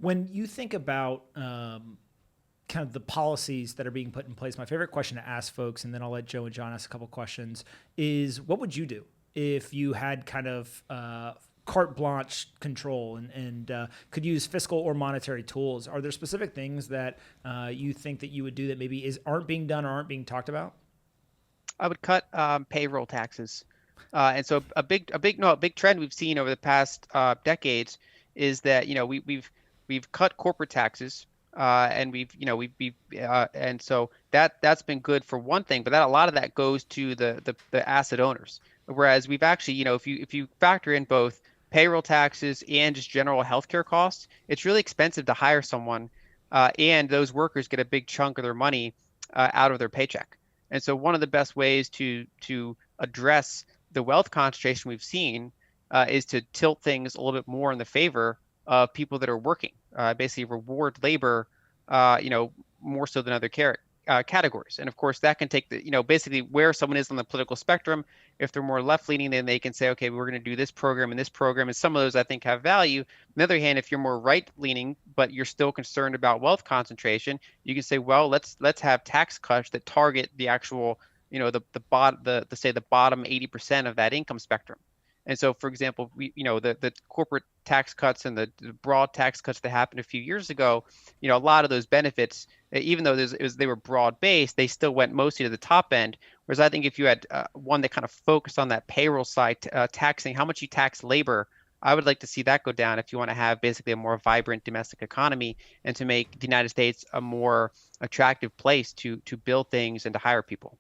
When you think about kind of the policies that are being put in place, my favorite question to ask folks, and then I'll let Joe and John ask a couple questions, is what would you do if you had kind of carte blanche control and could use fiscal or monetary tools? Are there specific things that you think that you would do that maybe aren't being done or aren't being talked about? I would cut payroll taxes. And so a big trend we've seen over the past decades is that, we've cut corporate taxes, and and so that's been good for one thing, but a lot of that goes to the asset owners. Whereas we've actually, if you factor in both payroll taxes and just general healthcare costs, it's really expensive to hire someone, and those workers get a big chunk of their money out of their paycheck. And so one of the best ways to address the wealth concentration we've seen is to tilt things a little bit more in the favor of people that are working, basically reward labor, more so than other categories. And of course, that can take basically where someone is on the political spectrum. If they're more left leaning, then they can say, okay, we're going to do this program and this program. And some of those I think have value. On the other hand, if you're more right leaning, but you're still concerned about wealth concentration, you can say, well, let's have tax cuts that target the actual, the bottom 80% of that income spectrum. And so, for example, the corporate tax cuts and the broad tax cuts that happened a few years ago, a lot of those benefits, even though they were broad based, they still went mostly to the top end. Whereas I think if you had one that kind of focused on that payroll side, taxing how much you tax labor, I would like to see that go down if you want to have basically a more vibrant domestic economy and to make the United States a more attractive place to build things and to hire people.